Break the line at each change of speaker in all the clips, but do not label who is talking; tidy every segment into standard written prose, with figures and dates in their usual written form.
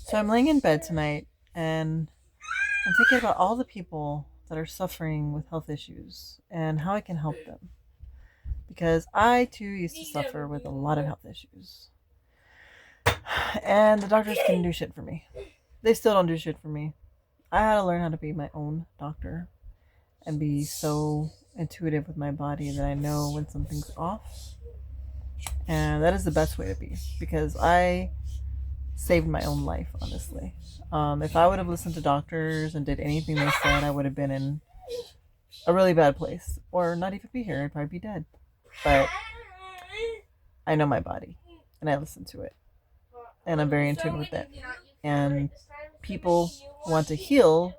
So I'm laying in bed tonight and I'm thinking about all the people that are suffering with health issues and how I can help them. Because I too used to suffer with a lot of health issues. And the doctors couldn't do shit for me. They still don't do shit for me. I had to learn how to be my own doctor and be so intuitive with my body that I know when something's off. And that is the best way to be because I saved my own life, honestly. If I would have listened to doctors and did anything they said, I would have been in a really bad place or not even be here. I'd probably be dead. But I know my body and I listen to it and I'm very in tune with it. And people who want to heal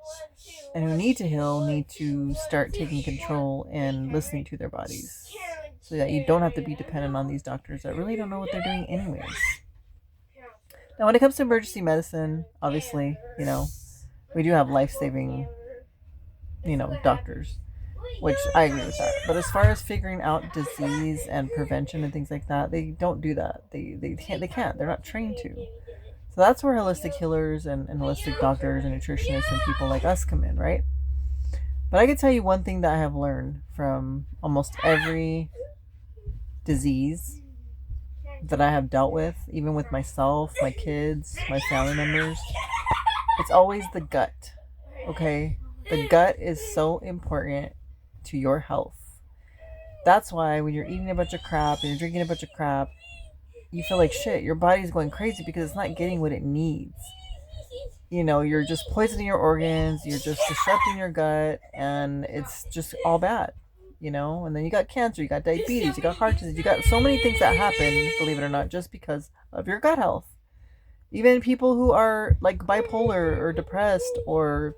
and who need to heal need to start taking control and listening to their bodies so that you don't have to be dependent on these doctors that really don't know what they're doing anyways. Now, when it comes to emergency medicine, obviously, we do have life-saving, doctors, which I agree with that. But as far as figuring out disease and prevention and things like that, they don't do that. They can't. They can't. They're not trained to. So that's where holistic healers and holistic doctors and nutritionists and people like us come in, right? But I can tell you one thing that I have learned from almost every disease that I have dealt with, even with myself, my kids, my family members, it's always the gut. Okay? The gut is so important to your health. That's why when you're eating a bunch of crap and you're drinking a bunch of crap, you feel like shit. Your body's going crazy because it's not getting what it needs. You're just poisoning your organs, you're just disrupting your gut, and it's just all bad. And then you got cancer, you got diabetes, you got heart disease, you got so many things that happen, believe it or not, just because of your gut health. Even people who are like bipolar or depressed or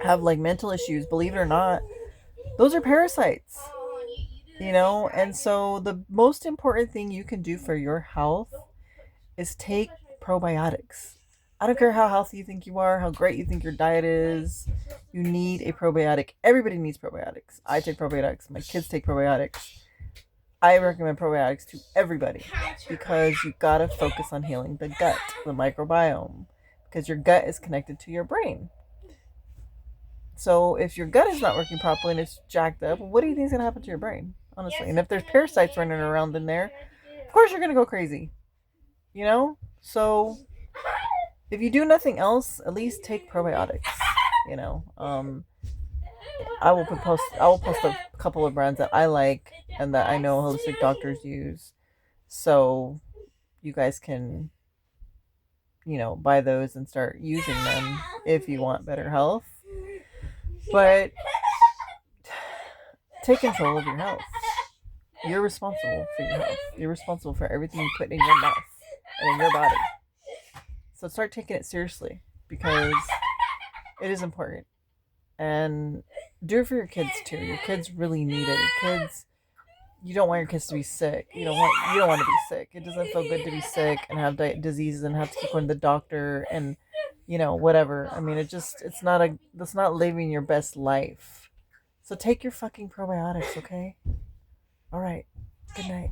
have like mental issues, believe it or not, those are parasites. And so the most important thing you can do for your health is take probiotics. I don't care how healthy you think you are, how great you think your diet is. You need a probiotic. Everybody needs probiotics. I take probiotics. My kids take probiotics. I recommend probiotics to everybody because you gotta focus on healing the gut, the microbiome, because your gut is connected to your brain. So if your gut is not working properly and it's jacked up, what do you think is gonna happen to your brain? Honestly, and if there's parasites running around in there, of course you're gonna go crazy. So if you do nothing else, at least take probiotics. You know, um, I will post a couple of brands that I like and that I know holistic doctors use, so you guys can buy those and start using them if you want better health. But take control of your health. You're responsible for your health. You're responsible for everything you put in your mouth and in your body. So start taking it seriously because it is important. And do it for your kids too. Your kids really need it. Your kids, you don't want your kids to be sick. You don't want to be sick. It doesn't feel good to be sick and have diseases and have to keep going to the doctor and whatever. I mean, that's not living your best life. So take your fucking probiotics, okay? All right. Good night.